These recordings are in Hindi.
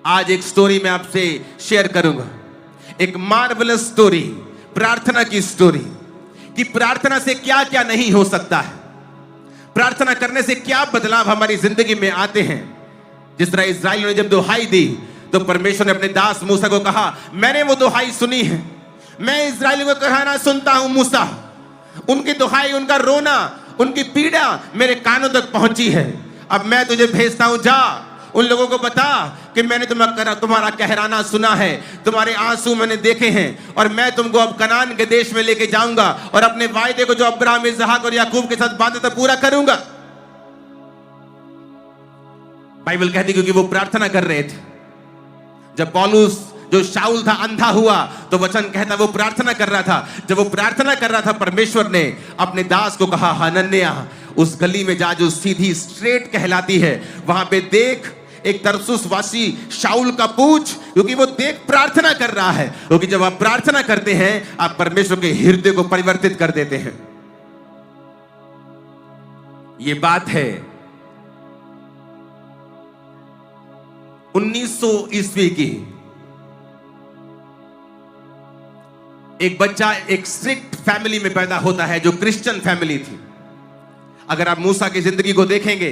आज एक स्टोरी मैं आपसे शेयर करूंगा, एक मार्वलस स्टोरी, प्रार्थना की स्टोरी, कि प्रार्थना से क्या क्या नहीं हो सकता है, प्रार्थना करने से क्या बदलाव हमारी जिंदगी में आते हैं। जिस तरह इस्राएलियों ने जब दुहाई दी तो परमेश्वर ने अपने दास मूसा को कहा, मैंने वो दुहाई सुनी है, मैं इस्राएलियों को कहना सुनता हूं मूसा, उनकी दुहाई, उनका रोना, उनकी पीड़ा मेरे कानों तक पहुंची है। अब मैं तुझे भेजता हूं, जा उन लोगों को बता कि मैंने तुम्हारा कहराना सुना है, तुम्हारे आंसू मैंने देखे हैं, और मैं तुमको अब कनान के देश में लेके जाऊंगा और अपने वायदे को जो अब्राहम, इसहाक और याकूब के साथ बांधा था पूरा करूंगा। बाइबल कहती क्योंकि वो प्रार्थना कर रहे थे। जब पौलुस जो शाऊल था अंधा हुआ तो वचन कहता वो प्रार्थना कर रहा था। जब वो प्रार्थना कर रहा था परमेश्वर ने अपने दास को कहा, हनन्याह उस गली में जा जो सीधी स्ट्रेट कहलाती है, वहां पे देख एक तरसुस वासी शाऊल का पूछ, क्योंकि वो देख प्रार्थना कर रहा है। क्योंकि जब आप प्रार्थना करते हैं आप परमेश्वर के हृदय को परिवर्तित कर देते हैं। ये बात है 1900 ईस्वी की। एक बच्चा एक स्ट्रिक्ट फैमिली में पैदा होता है जो क्रिश्चियन फैमिली थी। अगर आप मूसा की जिंदगी को देखेंगे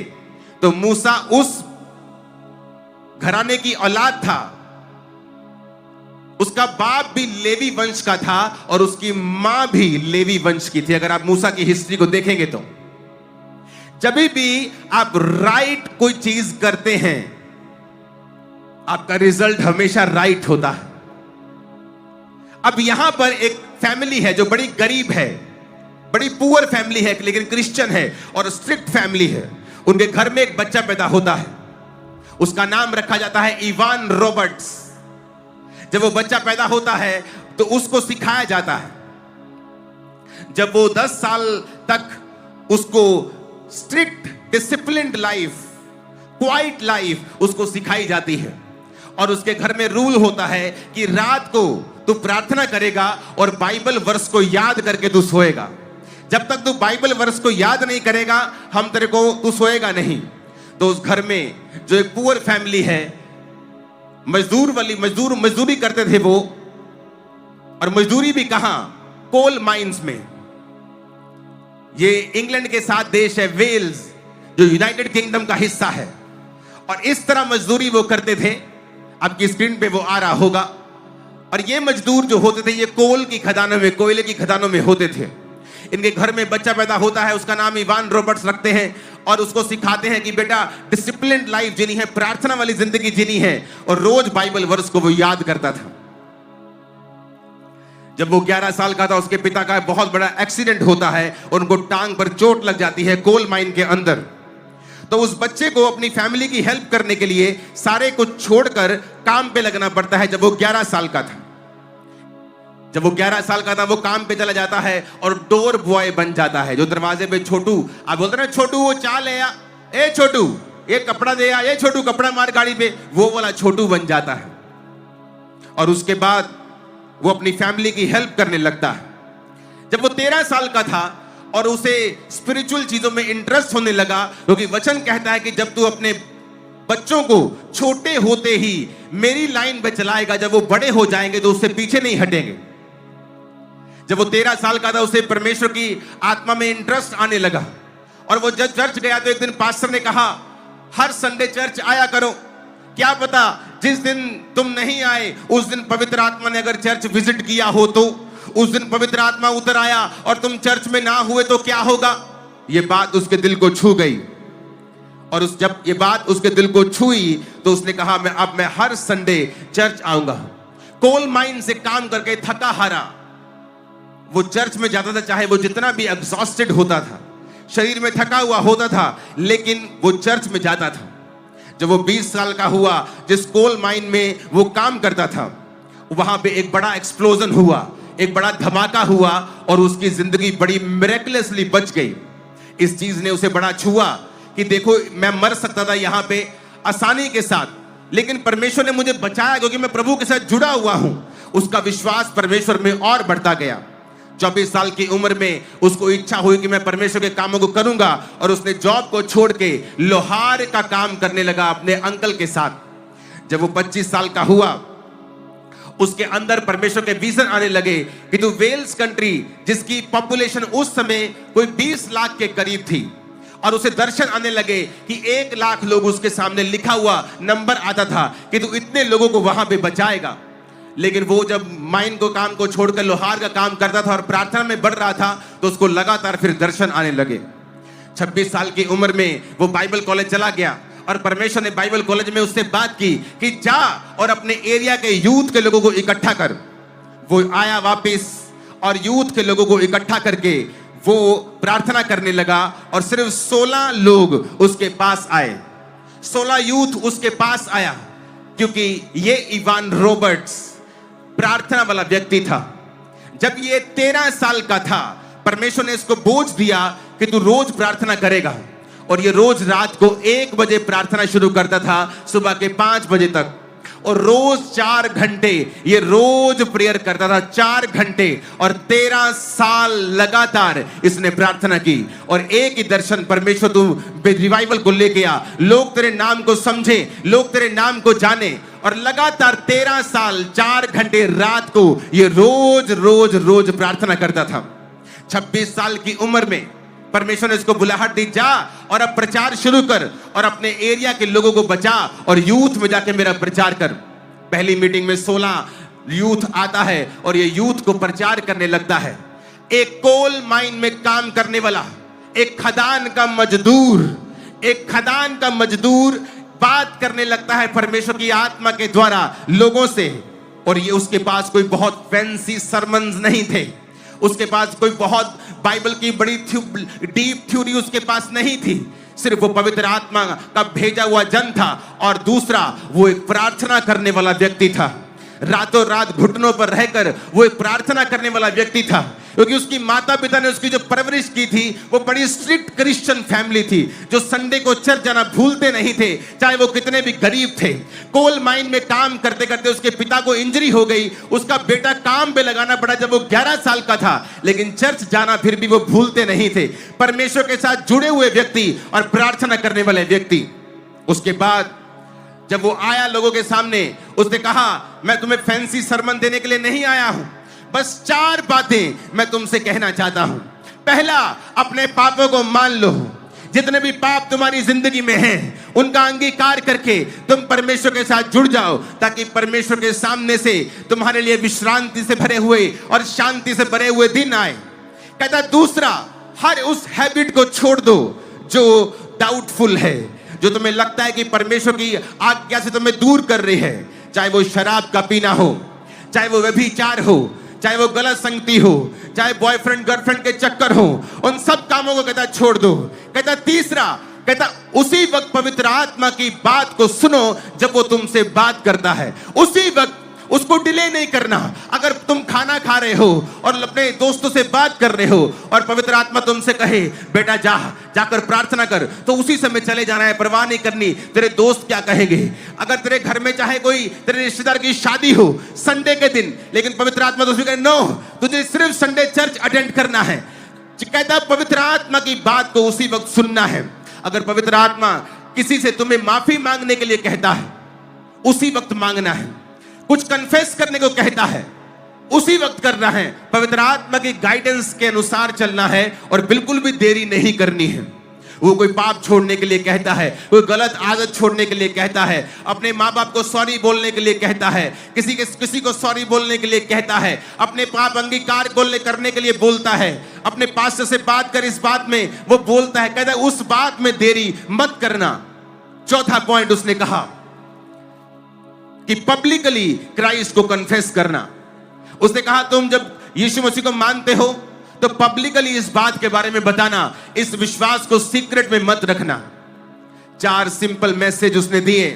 तो मूसा उस घराने की औलाद था, उसका बाप भी लेवी वंश का था और उसकी मां भी लेवी वंश की थी। अगर आप मूसा की हिस्ट्री को देखेंगे तो जब भी आप राइट कोई चीज करते हैं आपका रिजल्ट हमेशा राइट होता है। अब यहां पर एक फैमिली है जो बड़ी गरीब है, बड़ी पुअर फैमिली है, लेकिन क्रिश्चियन है और स्ट्रिक्ट फैमिली है। उनके घर में एक बच्चा पैदा होता है, उसका नाम रखा जाता है इवान रॉबर्ट्स। जब वो बच्चा पैदा होता है तो उसको सिखाया जाता है, जब वो 10 साल तक उसको strict disciplined life, quite life उसको सिखाई जाती है। और उसके घर में रूल होता है कि रात को तू प्रार्थना करेगा और बाइबल वर्स को याद करके तू सोएगा। जब तक तू बाइबल वर्स को याद नहीं करेगा हम तेरे को तू सोएगा नहीं। तो उस घर में जो एक पुअर फैमिली है, मजदूरी करते थे वो, और मजदूरी भी कहां, कोल माइंस में। ये इंग्लैंड के साथ देश है वेल्स जो यूनाइटेड किंगडम का हिस्सा है, और इस तरह मजदूरी वो करते थे। आपकी स्क्रीन पे वो आ रहा होगा। और ये मजदूर जो होते थे ये कोल की खदानों में, कोयले की खदानों में होते थे। इनके घर में बच्चा पैदा होता है, उसका नाम इवान रॉबर्ट्स रखते हैं और उसको सिखाते हैं कि बेटा डिसिप्लिन्ड लाइफ जीनी है, प्रार्थना वाली जिंदगी जीनी है, और रोज बाइबल वर्स को वो याद करता था। जब वो 11 साल का था उसके पिता का बहुत बड़ा एक्सीडेंट होता है और उनको टांग पर चोट लग जाती है कोल माइन के अंदर। तो उस बच्चे को अपनी फैमिली की हेल्प करने के लिए सारे कुछ छोड़कर काम पे लगना पड़ता है। जब वो 11 साल का था, जब वो 11 साल का था वो काम पे चला जाता है और डोर बॉय बन जाता है। जो दरवाजे पे छोटू, आप बोलते ना छोटू वो चाय ले आ, ए छोटू ये कपड़ा दे आ, ये छोटू कपड़ा मार गाड़ी पे, वो वाला छोटू बन जाता है। और उसके बाद वो अपनी फैमिली की हेल्प करने लगता है। जब वो 13 साल का था और उसे स्पिरिचुअल चीजों में इंटरेस्ट होने लगा, क्योंकि वचन कहता है कि जब तू अपने बच्चों को छोटे होते ही मेरी लाइन पे चलाएगा, जब वो बड़े हो जाएंगे तो उससे पीछे नहीं हटेंगे। जब वो 13 साल का था उसे परमेश्वर की आत्मा में इंटरेस्ट आने लगा और वो जब चर्च गया तो एक दिन पास्टर ने कहा, हर संडे चर्च आया करो, क्या पता जिस दिन तुम नहीं आए उस दिन पवित्र आत्मा ने अगर चर्च विजिट किया हो तो उस दिन पवित्र आत्मा उतर आया और तुम चर्च में ना हुए तो क्या होगा। ये बात उसके दिल को छू गई, और जब ये बात उसके दिल को छुई तो उसने कहा अब मैं हर संडे चर्च आऊंगा। कोल माइन से काम करके थका हारा वो चर्च में जाता था, चाहे वो जितना भी एग्जॉस्टेड होता था, शरीर में थका हुआ होता था, लेकिन वो चर्च में जाता था। जब वो 20 साल का हुआ, जिस कोल माइन में वो काम करता था वहां पे एक बड़ा एक्सप्लोजन हुआ, एक बड़ा धमाका हुआ और उसकी जिंदगी बड़ी मिरेकलसली बच गई। इस चीज ने उसे बड़ा छुआ कि देखो मैं मर सकता था यहां पे आसानी के साथ, लेकिन परमेश्वर ने मुझे बचाया क्योंकि मैं प्रभु के साथ जुड़ा हुआ हूं। उसका विश्वास परमेश्वर में और बढ़ता गया। 24 साल की उम्र में उसको इच्छा हुई कि मैं परमेश्वर के कामों को करूंगा, और उसने जॉब को छोड़ के लोहार का काम करने लगा अपने अंकल के साथ। जब वो 25 साल का हुआ, उसके अंदर परमेश्वर के विजन आने लगे कि तू वेल्स कंट्री, जिसकी पॉपुलेशन उस समय कोई 20 लाख के करीब थी, और उसे दर्शन आने लगे कि 1 लाख लोग उसके सामने लिखा हुआ नंबर आता था कि तू इतने लोगों को वहां पे बचाएगा। लेकिन वो जब माइन को काम को छोड़कर लोहार का काम करता था और प्रार्थना में बढ़ रहा था, तो उसको लगातार फिर दर्शन आने लगे। 26 साल की उम्र में वो बाइबल कॉलेज चला गया और परमेश्वर ने बाइबल कॉलेज में उससे बात की कि जा और अपने एरिया के यूथ के लोगों को इकट्ठा कर। वो आया वापस और यूथ के लोगों को इकट्ठा करके वो प्रार्थना करने लगा, और सिर्फ 16 लोग उसके पास आए, 16 यूथ उसके पास आया, क्योंकि ये इवान रॉबर्ट्स प्रार्थना वाला व्यक्ति था। जब ये 13 साल का था, परमेश्वर ने इसको बोझ दिया कि तू रोज प्रार्थना करेगा, और ये रोज रात को 1 बजे प्रार्थना शुरू करता था, सुबह के 5 बजे तक, और रोज 4 घंटे ये रोज प्रेयर करता था, 4 घंटे, और 13 साल लगातार इसने प्रार्थना की। और एक ही दर्शन, परमेश्वर तू रिवाइवल को लेके आ, लोग तेरे नाम को समझे, लोग तेरे नाम को जाने। और लगातार 13 साल 4 घंटे रात को ये रोज रोज रोज प्रार्थना करता था। 26 साल की उम्र में परमेश्वर ने इसको बुलाहट दी, जा और अब प्रचार शुरू कर और अपने एरिया के लोगों को बचा और यूथ में जाके मेरा प्रचार कर। पहली मीटिंग में 16 यूथ आता है और ये यूथ को प्रचार करने लगता है। एक कोल माइन में काम करने वाला, एक खदान का मजदूर बात करने लगता है परमेश्वर की आत्मा के द्वारा लोगों से। और ये उसके पास कोई बहुत फैंसी सरमन्स नहीं थे, उसके पास कोई बहुत बाइबल की बड़ी डीप थ्योरी उसके पास नहीं थी। सिर्फ वो पवित्र आत्मा का भेजा हुआ जन था, और दूसरा वो एक प्रार्थना करने वाला व्यक्ति था। रातों रात घुटनों पर रहकर वो एक प्रार्थना करने वाला व्यक्ति था, क्योंकि उसकी माता पिता ने उसकी जो परवरिश की थी वो बड़ी स्ट्रिक्ट क्रिश्चियन फैमिली थी, जो संडे को चर्च जाना भूलते नहीं थे, चाहे वो कितने भी गरीब थे। कोल माइन में काम करते करते उसके पिता को इंजरी हो गई, उसका बेटा काम पे लगाना पड़ा जब वो 11 साल का था, लेकिन चर्च जाना फिर भी वो भूलते नहीं थे। परमेश्वर के साथ जुड़े हुए व्यक्ति और प्रार्थना करने वाले व्यक्ति। उसके बाद जब वो आया लोगों के सामने, उसने कहा, मैं तुम्हें फैंसी सरमन देने के लिए नहीं आया हूं, बस 4 बातें मैं तुमसे कहना चाहता हूं। पहला, अपने पापों को मान लो। जितने भी पाप तुम्हारी जिंदगी में हैं, उनका अंगीकार करके तुम परमेश्वर के साथ जुड़ जाओ, ताकि परमेश्वर के सामने से तुम्हारे लिए विश्रांति से भरे हुए और शांति से भरे हुए दिन आए। कहता दूसरा, हर उस हैबिट को छोड़ दो जो डाउटफुल है, जो तुम्हें लगता है कि परमेश्वर की आज्ञा से तुम्हें दूर कर रही है। चाहे वो शराब का पीना हो, चाहे वो व्यभिचार हो, चाहे वो गलत संगति हो, चाहे बॉयफ्रेंड गर्लफ्रेंड के चक्कर हो, उन सब कामों को कहता छोड़ दो। कहता तीसरा, कहता उसी वक्त पवित्र आत्मा की बात को सुनो जब वो तुमसे बात करता है, उसी वक्त उसको डिले नहीं करना। अगर तुम खाना खा रहे हो और अपने दोस्तों से बात कर रहे हो और पवित्र आत्मा तुमसे कहे बेटा जाकर प्रार्थना कर, तो उसी समय चले जाना है, परवाह नहीं करनी तेरे दोस्त क्या कहेंगे। अगर तेरे घर में चाहे कोई तेरे रिश्तेदार की शादी हो संडे के दिन, लेकिन पवित्र आत्मा तो कहे नो, तुझे सिर्फ संडे चर्च अटेंड करना है। कहता पवित्र आत्मा की बात को उसी वक्त सुनना है। अगर पवित्र आत्मा किसी से तुम्हें माफी मांगने के लिए कहता है, उसी वक्त मांगना है। कुछ कन्फेस करने को कहता है, उसी वक्त करना है। पवित्र आत्मा की गाइडेंस के अनुसार चलना है और बिल्कुल भी देरी नहीं करनी है। वो कोई पाप छोड़ने के लिए कहता है, कोई गलत आदत छोड़ने के लिए कहता है, अपने माँ बाप को सॉरी बोलने के लिए कहता है, किसी को सॉरी बोलने के लिए कहता है, अपने पाप अंगीकार करने के लिए बोलता है, अपने पास्टर से बात कर इस बात में वो बोलता है। कहता है उस बात में देरी मत करना। चौथा पॉइंट उसने कहा कि पब्लिकली क्राइस्ट को कन्फेस करना। उसने कहा तुम जब यीशु मसीह को मानते हो तो पब्लिकली इस बात के बारे में बताना, इस विश्वास को सीक्रेट में मत रखना। 4 सिंपल मैसेज उसने दिए,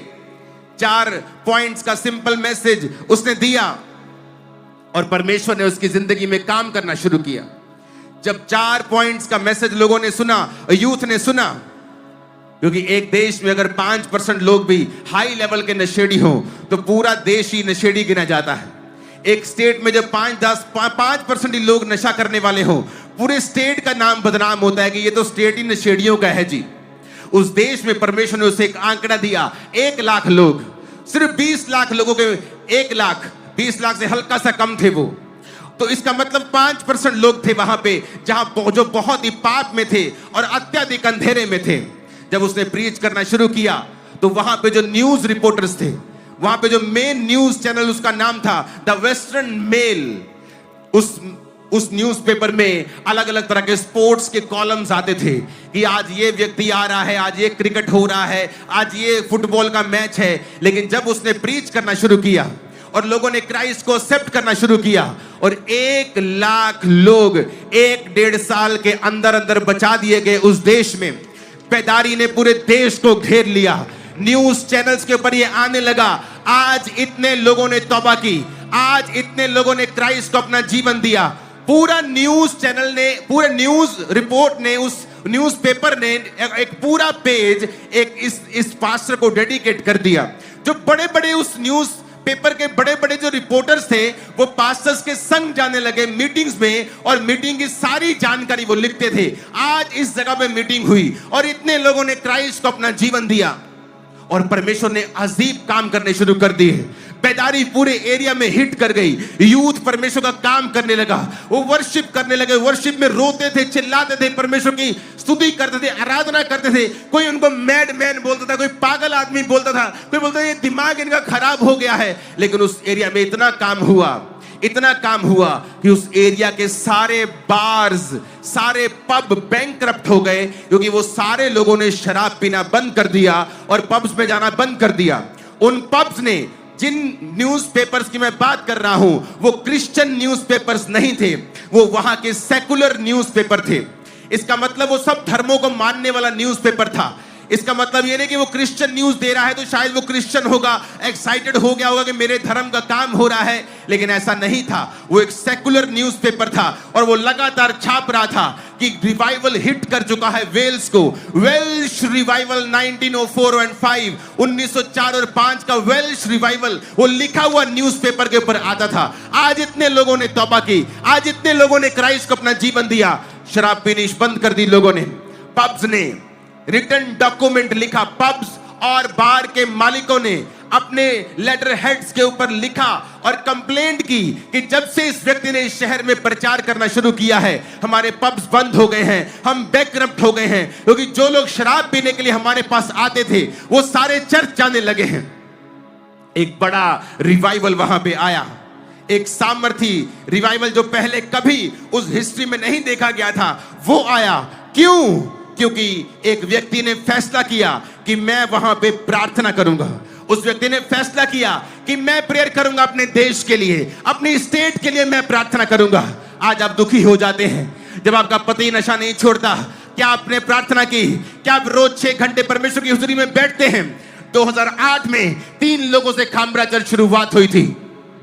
4 पॉइंट्स का सिंपल मैसेज उसने दिया और परमेश्वर ने उसकी जिंदगी में काम करना शुरू किया। जब 4 पॉइंट्स का मैसेज लोगों ने सुना, यूथ ने सुना, क्योंकि एक देश में अगर 5% लोग भी हाई लेवल के नशेड़ी हो तो पूरा देश ही नशेड़ी गिना जाता है। एक स्टेट में जब 5% ही लोग नशा करने वाले हो, पूरे स्टेट का नाम बदनाम होता है कि ये तो स्टेट ही नशेड़ियों का है जी। उस देश में परमेश्वर ने उसे एक आंकड़ा दिया, 1 लाख लोग। सिर्फ 20 लाख लोगों के 1 लाख 20 लाख से हल्का सा कम थे वो। तो इसका मतलब 5% लोग थे वहां पे जहां जो बहुत ही पाप में थे और अत्यधिक अंधेरे में थे। जब उसने प्रीच करना शुरू किया तो वहां पे जो न्यूज रिपोर्टर्स थे, वहां पे जो मेन न्यूज चैनल उसका नाम था द वेस्टर्न मेल, उस न्यूज़पेपर में अलग अलग तरह के स्पोर्ट्स के कॉलम्स आते थे कि आज ये व्यक्ति आ रहा है, आज ये क्रिकेट हो रहा है, आज ये फुटबॉल का मैच है। लेकिन जब उसने प्रीच करना शुरू किया और लोगों ने क्राइस्ट को एक्सेप्ट करना शुरू किया और 1 लाख लोग 1-1.5 साल के अंदर अंदर बचा दिए गए उस देश में। बेदारी ने पूरे देश को घेर लिया, न्यूज चैनल्स के ऊपर ये आने लगा। आज इतने लोगों ने तौबा की, आज इतने लोगों ने क्राइस्ट को अपना जीवन दिया। पूरा न्यूज चैनल ने, पूरे न्यूज रिपोर्ट ने, उस न्यूज़पेपर ने एक पूरा पेज इस पास्टर को डेडिकेट कर दिया। जो बड़े बड़े उस न्यूज पेपर के बड़े बड़े जो रिपोर्टर्स थे वो पास्टर्स के संग जाने लगे मीटिंग्स में और मीटिंग की सारी जानकारी वो लिखते थे। आज इस जगह पे मीटिंग हुई और इतने लोगों ने क्राइस्ट को अपना जीवन दिया और परमेश्वर ने अजीब काम करने शुरू कर दिए। बेदारी पूरे एरिया में हिट कर गई, यूथ परमेश्वर का काम करने लगा, वो वर्शिप करने लगे, वर्शिप में रोते थे, चिल्लाते थे, परमेश्वर की स्तुति करते थे, आराधना करते थे। कोई उनको मैड मैन बोलता था, कोई पागल आदमी बोलता था, कोई बोलता था ये दिमाग इनका खराब हो गया है। लेकिन उस एरिया में इतना काम हुआ कि उस एरिया के सारे बार्स, सारे पब बैंकरप्ट हो गए क्योंकि वो सारे लोगों ने शराब पीना बंद कर दिया और पब्स में जाना बंद कर दिया। उन पब्स ने, जिन न्यूज़पेपर्स की मैं बात कर रहा हूं, वो क्रिश्चियन न्यूज़पेपर्स नहीं थे, वो वहां के सेकुलर न्यूज़पेपर थे। इसका मतलब वो सब धर्मों को मानने वाला न्यूज़पेपर था। इसका मतलब ये नहीं कि वो क्रिश्चियन न्यूज दे रहा है तो शायद वो क्रिश्चियन होगा, एक्साइटेड हो गया होगा कि मेरे धर्म का काम हो रहा है, लेकिन ऐसा नहीं था। वो एक सेकुलर न्यूज़पेपर था और वो लगातार छाप रहा था कि रिवाइवल हिट कर चुका है वेल्स को। वेल्श रिवाइवल 1904 और 5, 1904 और 5 का वेल्श रिवाइवल वो लिखा हुआ न्यूज़पेपर के ऊपर आता था। आज इतने लोगों ने तौबा की, आज इतने लोगों ने क्राइस्ट को अपना जीवन दिया। शराब पीनी बंद कर दी लोगों ने। पब्स ने रिटन डॉक्यूमेंट लिखा, पब्स और बार के मालिकों ने अपने लेटर हेड्स के ऊपर लिखा और कंप्लेंट की कि जब से इस व्यक्ति ने इस शहर में प्रचार करना शुरू किया है हमारे पब्स बंद हो गए हैं, हम बैंकरप्ट हो गए हैं, क्योंकि जो लोग शराब पीने के लिए हमारे पास आते थे वो सारे चर्च जाने लगे हैं। एक बड़ा रिवाइवल वहां पे आया, एक सामर्थी रिवाइवल जो पहले कभी उस हिस्ट्री में नहीं देखा गया था, वो आया। क्यों? क्योंकि एक व्यक्ति ने फैसला किया कि मैं वहां पे प्रार्थना करूंगा। उस व्यक्ति ने फैसला किया कि मैं प्रेयर करूंगा अपने देश के लिए, अपनी स्टेट के लिए मैं प्रार्थना करूंगा। आज आप दुखी हो जाते हैं जब आपका पति नशा नहीं छोड़ता। क्या आपने प्रार्थना की? क्या आप रोज 6 घंटे परमेश्वर की हुजूरी में बैठते हैं? 2008 में 3 लोगों से खामरा चर्च शुरुआत हुई थी,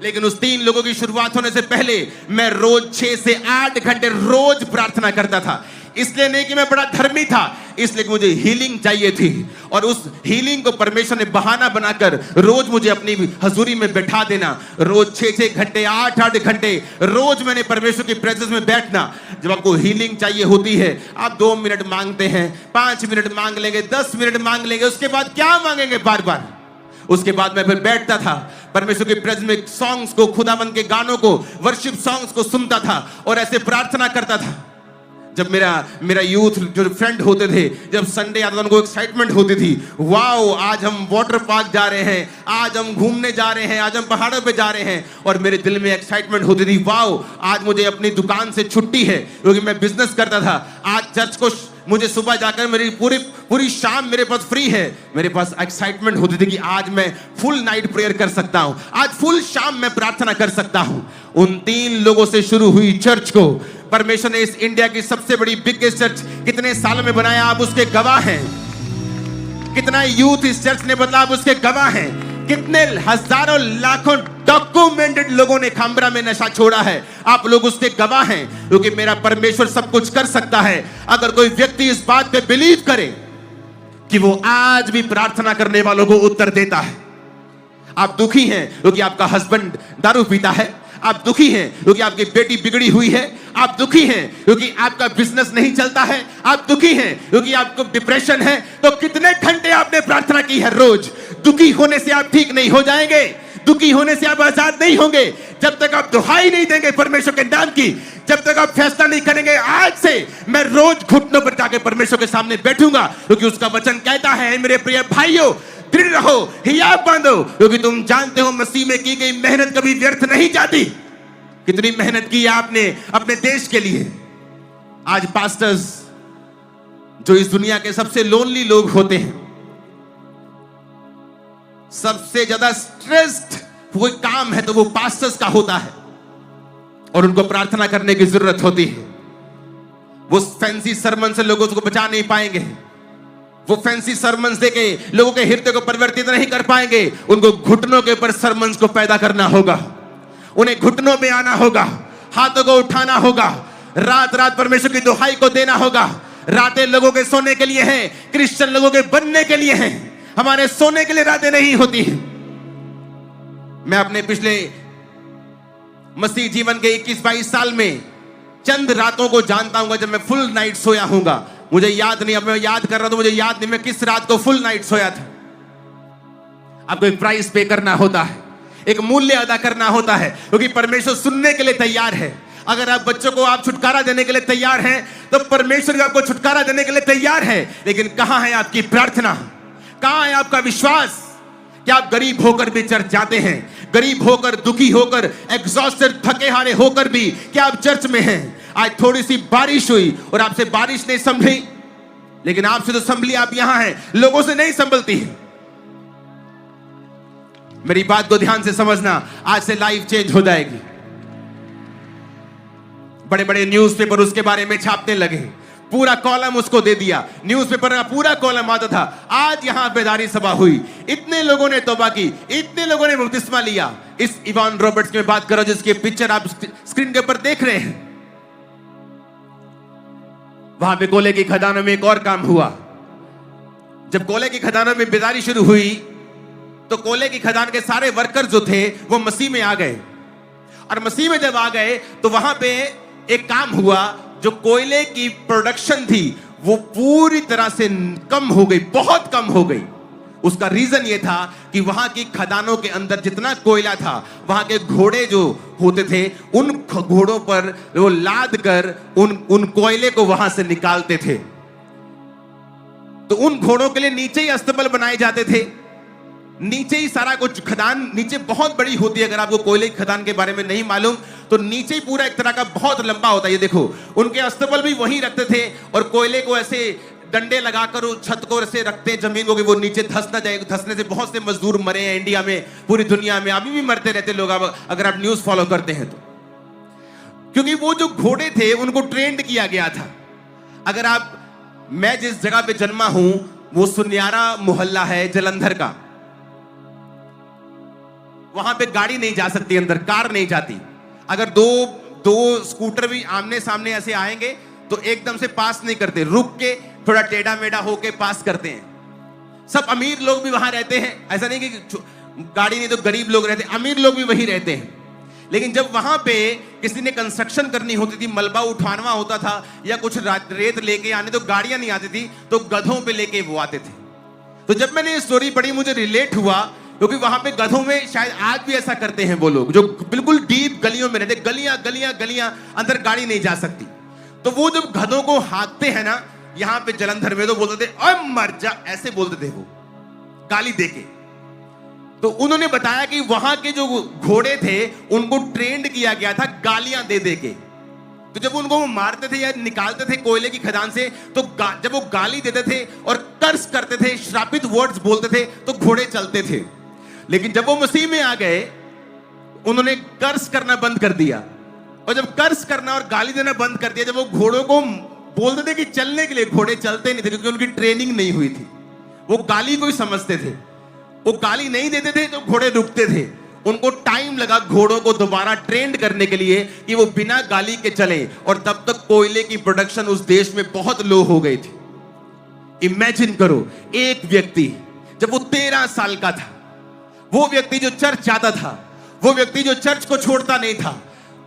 लेकिन उस 3 लोगों की शुरुआत होने से पहले मैं रोज 6 से 8 घंटे रोज प्रार्थना करता था। इसलिए नहीं कि मैं बड़ा धर्मी था, इसलिए कि मुझे हीलिंग चाहिए थी और उस हीलिंग को परमेश्वर ने बहाना बनाकर रोज मुझे अपनी हजूरी में बैठा देना। रोज 6-6 घंटे, 8-8 घंटे रोज मैंने परमेश्वर की प्रेजेंस में बैठना। जब आपको हीलिंग चाहिए होती है, आप 2 मिनट मांगते हैं, 5 मिनट मांग लेंगे, 10 मिनट मांग लेंगे, उसके बाद क्या मांगेंगे बार बार? उसके बाद मैं फिर बैठता था परमेश्वर की प्रेजेंस में, सॉन्ग्स को, खुदावंद के गानों को, वर्शिप सॉन्ग्स को सुनता था और ऐसे प्रार्थना करता था। जब मेरा यूथ जो फ्रेंड होते थे, जब संडे आता था उनको एक्साइटमेंट होती थी, वाओ आज हम वाटर पार्क जा रहे हैं, आज हम घूमने जा रहे हैं, आज हम पहाड़ों पे जा रहे हैं। और मेरे दिल में एक्साइटमेंट होती थी, वाओ आज मुझे अपनी दुकान से छुट्टी है क्योंकि मैं बिजनेस करता था। आज चर्च को मुझे सुबह जाकर मेरी पूरी शाम मेरे पास फ्री है। मेरे पास एक्साइटमेंट होती थी कि आज मैं फुल नाइट प्रेयर कर सकता हूं, आज फुल शाम मैं प्रार्थना कर सकता हूं। उन 3 लोगों से शुरू हुई चर्च को परमेश्वर ने इस इंडिया की सबसे बड़ी बिगेस्ट चर्च कितने सालों में बनाया, आप उसके गवाह हैं। कितना यूथ इस चर्च ने बदला, आप उसके गवाह हैं। कितने हजारों लाखों डॉक्यूमेंटेड लोगों ने खामरा में नशा छोड़ा है, आप लोग उसके गवाह हैं। क्योंकि मेरा परमेश्वर सब कुछ कर सकता है अगर कोई व्यक्ति इस बात पे बिलीव करे कि वो आज भी प्रार्थना करने वालों को उत्तर देता है। आप दुखी हैं क्योंकि आपका हस्बैंड दारू पीता है, आप दुखी हैं क्योंकि आपकी बेटी बिगड़ी हुई है, आप दुखी हैं क्योंकि आपका बिजनेस नहीं चलता है, आप दुखी हैं क्योंकि आपको डिप्रेशन है। तो कितने घंटे आपने प्रार्थना की है रोज? दुखी होने से आप ठीक नहीं हो जाएंगे, दुखी होने से आप आजाद नहीं होंगे। जब तक आप दुहाई नहीं देंगे परमेश्वर के नाम की, जब तक आप फैसला नहीं करेंगे आज से मैं रोज घुटनों पर जाके परमेश्वर के सामने बैठूंगा, क्योंकि उसका वचन कहता है मेरे प्रिय भाइयों दृढ़ रहो, हियाव बांधो, क्योंकि तुम जानते हो मसीह में की गई मेहनत कभी व्यर्थ नहीं जाती। कितनी मेहनत की आपने अपने देश के लिए। आज पास्टर्स जो इस दुनिया के सबसे लोनली लोग होते हैं, सबसे ज्यादा स्ट्रेस्ड कोई काम है तो वो पास्टर्स का होता है, और उनको प्रार्थना करने की जरूरत होती है। वो फैंसी सरमन से लोगों को बचा नहीं पाएंगे, वो फैंसी सरमन्स देके लोगों के हृदय को परिवर्तित नहीं कर पाएंगे। उनको घुटनों के ऊपर सरमन्स को पैदा करना होगा, उन्हें घुटनों में आना होगा, हाथों को उठाना होगा, रात रात परमेश्वर की दुहाई को देना होगा। रातें लोगों के सोने के लिए हैं, क्रिश्चियन लोगों के बनने के लिए हैं, हमारे सोने के लिए रातें नहीं होती हैं। मैं अपने पिछले मसीह जीवन के 21-22 साल में चंद रातों को जानता हूं जब मैं फुल नाइट सोया हूंगा। मुझे याद नहीं, अब मैं याद कर रहा हूं, मुझे याद नहीं मैं किस रात को फुल नाइट सोया था। आपको एक प्राइस पे करना होता है, एक मूल्य अदा करना होता है, क्योंकि परमेश्वर सुनने के लिए तैयार है। अगर आप बच्चों को आप छुटकारा देने के लिए तैयार हैं तो परमेश्वर भी आपको छुटकारा देने के लिए तैयार है। लेकिन कहां है आपकी प्रार्थना, कहां है आपका विश्वास? क्या आप गरीब होकर भी चर्च जाते हैं? गरीब होकर, दुखी होकर, एग्जॉस्टेड, थके हारे होकर भी क्या आप चर्च में हैं? आज थोड़ी सी बारिश हुई और आपसे बारिश नहीं संभली, लेकिन आपसे तो संभली, आप यहां हैं, लोगों से नहीं संभलती है। मेरी बात को ध्यान से समझना, आज से लाइफ चेंज हो जाएगी। बड़े बड़े न्यूज़पेपर उसके बारे में छापने लगे, पूरा कॉलम उसको दे दिया, न्यूज़पेपर का पूरा कॉलम आता था। आज यहां बेदारी सभा हुई, इतने लोगों ने तौबा की, इतने लोगों ने बपतिस्मा लिया। इस इवान रॉबर्ट्स की बात करो जिसकी पिक्चर आप स्क्रीन के ऊपर देख रहे हैं। वहां पे कोयले की खदानों में एक और काम हुआ। जब कोयले की खदानों में बेदारी शुरू हुई तो कोयले की खदान के सारे वर्कर जो थे वो मसीह में आ गए, और मसीह में जब आ गए तो वहां पे एक काम हुआ, जो कोयले की प्रोडक्शन थी वो पूरी तरह से कम हो गई, बहुत कम हो गई। उसका रीजन ये था कि वहां की खदानों के अंदर जितना कोयला था, वहां के घोड़े जो होते थे उन घोड़ों पर वो लाद कर उन कोयले को वहां से निकालते थे। तो उन घोड़ों के लिए नीचे ही अस्तबल बनाए जाते थे, नीचे ही सारा कुछ। खदान नीचे बहुत बड़ी होती है, अगर आपको कोयले की खदान के बारे में नहीं मालूम तो नीचे ही पूरा एक तरह का बहुत लंबा होता है। ये देखो, उनके अस्तबल भी वहीं रखते थे, और कोयले को ऐसे डंडे लगाकर उस छत को ऐसे रखते जमीन को कि वो नीचे धंस ना जाए। धंसने से बहुत से मजदूर मरे हैं इंडिया में, पूरी दुनिया में अभी भी मरते रहते लोग, अगर आप न्यूज फॉलो करते हैं तो। क्योंकि वो जो घोड़े थे उनको ट्रेंड किया गया था। अगर आप, मैं जिस जगह पे जन्मा हूं वो सुनियारा मोहल्ला है जलंधर का, वहां पे गाड़ी नहीं जा सकती अंदर, कार नहीं जाती। अगर दो स्कूटर भी आमने सामने ऐसे आएंगे तो एकदम से पास नहीं करते, रुक के थोड़ा टेढ़ा मेढ़ा होके पास करते हैं। सब अमीर लोग भी वहां रहते हैं, ऐसा नहीं कि गाड़ी नहीं तो गरीब लोग रहते, अमीर लोग भी वही रहते हैं। लेकिन जब वहां पे किसी ने कंस्ट्रक्शन करनी होती थी, मलबा उठाना होता था या कुछ रेत लेके आने, तो गाड़ियां नहीं आती थी, तो गधों पे लेके वो आते थे। तो जब मैंने ये स्टोरी पढ़ी मुझे रिलेट हुआ, क्योंकि वहां पे गधों में शायद आज भी ऐसा करते हैं वो लोग जो बिल्कुल डीप गलियों में रहते, गलियां गलियां गलियां, अंदर गाड़ी नहीं जा सकती। तो वो जब गधों को हाँकते हैं ना यहां पे जलंधर में, तो बोलते थे ओए मर जा, ऐसे बोलते थे वो गाली देके। तो उन्होंने बताया कि वहां के जो घोड़े थे उनको ट्रेंड किया गया था गालियां दे दे के। तो जब उनको वो मारते थे या निकालते थे कोयले की खदान से, तो जब वो गाली देते थे और कर्स करते थे, श्रापित वर्ड्स बोलते थे, तो घोड़े चलते थे। लेकिन जब वो मसीह में आ गए उन्होंने कर्स करना बंद कर दिया, और जब कर्स करना और गाली देना बंद कर दिया, जब वो घोड़ों को बोलते थे कि चलने के लिए, घोड़े चलते नहीं थे क्योंकि उनकी ट्रेनिंग नहीं हुई थी। वो गाली को ही समझते थे, वो गाली नहीं देते थे तो घोड़े रुकते थे। उनको टाइम लगा घोड़ों को दोबारा ट्रेंड करने के लिए कि वो बिना गाली के चले, और तब तक कोयले की प्रोडक्शन उस देश में बहुत लो हो गई थी। इमेजिन करो, एक व्यक्ति जब वो 13 साल का था, वो व्यक्ति जो चर्च जाता था, वो व्यक्ति जो चर्च को छोड़ता नहीं था,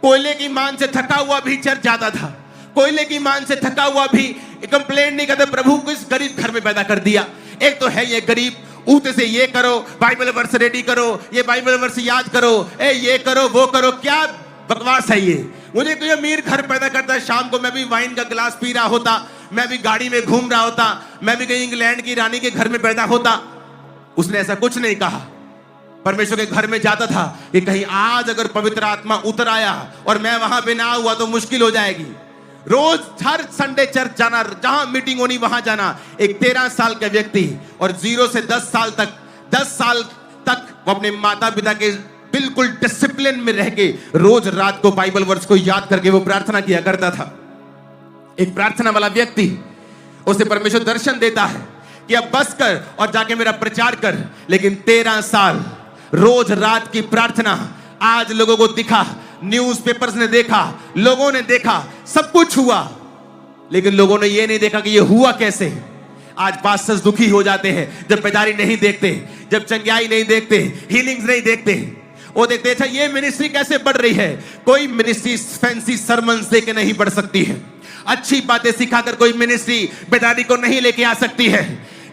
कोयले की मान से थका हुआ भी चर्च जाता था, कोयले की मान से थका हुआ भी कंप्लेंट नहीं करता, प्रभु को इस गरीब घर में पैदा कर दिया। एक तो है ये गरीब, ऊते से ये करो, बाइबल वर्स रेडी करो, ये बाइबल वर्स याद करो, ये करो वो करो। क्या बकवास है ये। मुझे कोई अमीर घर पैदा करता है, शाम को मैं भी वाइन का गिलास पी रहा होता, मैं भी गाड़ी में घूम रहा होता, मैं भी कहीं इंग्लैंड की रानी के घर में पैदा होता। उसने ऐसा कुछ नहीं कहा। परमेश्वर के घर में जाता था कि कहीं आज अगर पवित्र आत्मा उतर आया और मैं वहां पे ना हुआ तो मुश्किल हो जाएगी। रोज हर संडे चर्च जाना, जहां मीटिंग होनी वहां जाना। एक 13 साल का व्यक्ति और 0 से 10 साल तक वो अपने माता पिता के बिल्कुल डिसिप्लिन में रह के रोज रात को बाइबल वर्स को याद करके वो प्रार्थना किया करता था। एक प्रार्थना वाला व्यक्ति, उसे परमेश्वर दर्शन देता है कि अब बस कर और जाके मेरा प्रचार कर। लेकिन 13 साल रोज रात की प्रार्थना, आज लोगों को दिखा, न्यूज़पेपर्स ने देखा, लोगों ने देखा, सब कुछ हुआ, लेकिन लोगों ने ये नहीं देखा कि ये हुआ कैसे। आज पास्टर्स दुखी हो जाते हैं जब बेदारी नहीं देखते, जब चंगाई नहीं देखते, हीलिंग्स नहीं देखते। वो देखते अच्छा ये मिनिस्ट्री कैसे बढ़ रही है। कोई मिनिस्ट्री फैंसी सरमन दे के नहीं बढ़ सकती है। अच्छी बातें सिखाकर कोई मिनिस्ट्री बेदारी को नहीं लेके आ सकती है।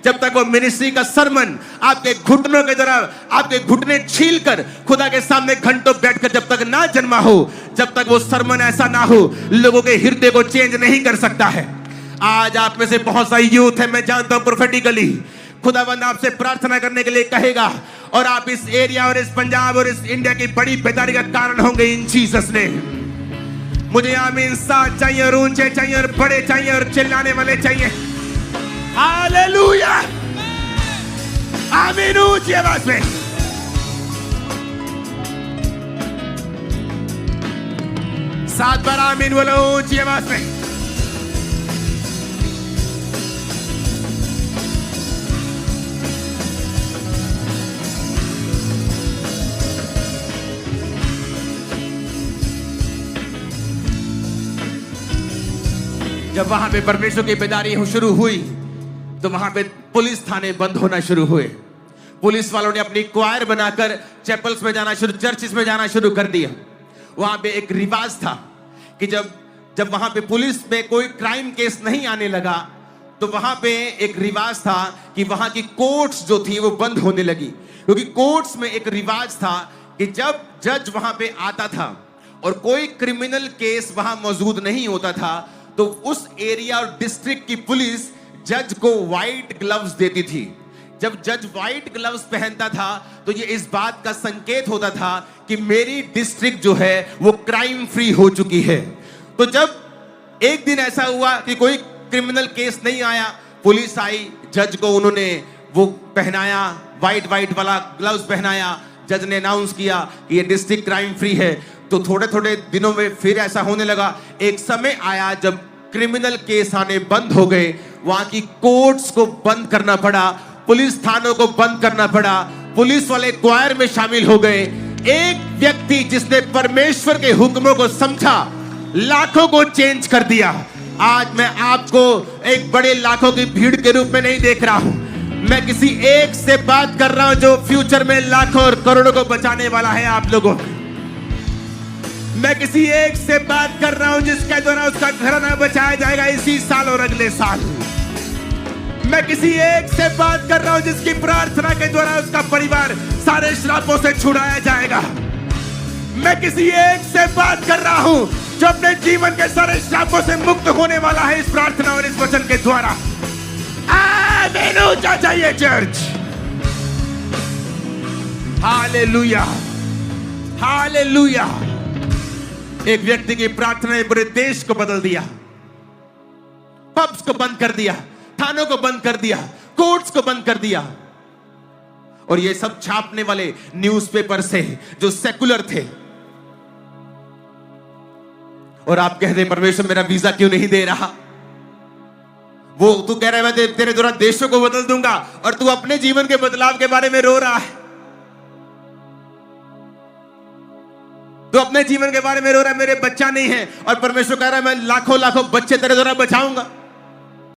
जब तक वो मिनिस्ट्री का सरमन आपके घुटनों के द्वारा आपके घुटने छील कर खुदा के सामने घंटों बैठकर जब तक ना जन्मा हो, जब तक वो सरमन ऐसा ना हो, लोगों के हृदय को चेंज नहीं कर सकता है। आज आप में से बहुत सारी यूथ है, मैं जानता हूं प्रोफेटिकली खुदावंद आपसे प्रार्थना करने के लिए कहेगा और आप इस एरिया और इस पंजाब और इस इंडिया की बड़ी बेदारी का कारण होंगे इन जीसस ने। मुझे आमीन साथ चाहिए और ऊंचे चाहिए और बड़े चाहिए और चिल्लाने वाले चाहिए। हालेलुया, आमीन ऊंची आवाज में। सात बार आमीन बोलो ऊंची आवाज में। जब वहां पे परमेश्वर की बेदारी शुरू हुई तो वहां पे पुलिस थाने बंद होना शुरू हुए। पुलिस वालों ने अपनी क्वायर बनाकर चैपल्स में जाना शुरू, चर्चिस में जाना शुरू कर दिया। वहां पे एक रिवाज था कि जब वहां पे पुलिस में कोई क्राइम केस नहीं आने लगा तो वहां पे एक रिवाज था कि वहां की कोर्ट्स जो थी वो बंद होने लगी। क्योंकि कोर्ट्स में एक रिवाज था कि जब जज वहां पे आता था और कोई क्रिमिनल केस वहां मौजूद नहीं होता था तो उस एरिया और डिस्ट्रिक्ट की पुलिस जज को व्हाइट ग्लव्स देती थी। जब जज व्हाइट ग्लव्स पहनता था तो ये इस बात का संकेत होता था कि मेरी डिस्ट्रिक्ट जो है वो क्राइम फ्री हो चुकी है। तो जब एक दिन ऐसा हुआ कि कोई क्रिमिनल केस नहीं आया, पुलिस आई, जज को उन्होंने वो पहनाया, व्हाइट वाला ग्लव्स पहनाया। जज ने अनाउंस किया कि ये डिस्ट्रिक्ट क्राइम फ्री है। तो थोड़े थोड़े दिनों में फिर ऐसा होने लगा। एक समय आया जब क्रिमिनल केस आने बंद हो गए, वहां की कोर्ट्स को बंद करना पड़ा, पुलिस थानों को बंद करना पड़ा, पुलिस वाले क्वायर में शामिल हो गए। एक व्यक्ति जिसने परमेश्वर के हुक्मों को समझा, लाखों को चेंज कर दिया। आज मैं आपको एक बड़े लाखों की भीड़ के रूप में नहीं देख रहा हूं, मैं किसी एक से बात कर रहा हूं जो फ्यूचर में लाखों और करोड़ों को बचाने वाला है आप लोगों। मैं किसी एक से बात कर रहा हूं जिसके द्वारा उसका घराना बचाया जाएगा इसी साल और अगले साल। मैं किसी एक से बात कर रहा हूं जिसकी प्रार्थना के द्वारा उसका परिवार सारे श्रापों से छुड़ाया जाएगा। मैं किसी एक से बात कर रहा हूं जो अपने जीवन के सारे श्रापों से मुक्त होने वाला है इस प्रार्थना और इस वचन के द्वारा। आमीन ऊंचा चाहिए चर्च। Hallelujah, hallelujah. एक व्यक्ति की प्रार्थना ने पूरे देश को बदल दिया। पब्स को बंद कर दिया, थानों को बंद कर दिया, कोर्ट्स को बंद कर दिया। और ये सब छापने वाले न्यूज़पेपर से जो सेकुलर थे। और आप कहते परमेश्वर मेरा वीजा क्यों नहीं दे रहा? वो तू कह रहा है मैं तेरे द्वारा देशों को बदल दूंगा और तू अपने जीवन के बदलाव के बारे में रो रहा है। तो अपने जीवन के बारे में रो रहा है, मेरे बच्चा नहीं है, और परमेश्वर कह रहा है मैं लाखों लाखों बच्चे तेरे द्वारा बचाऊंगा।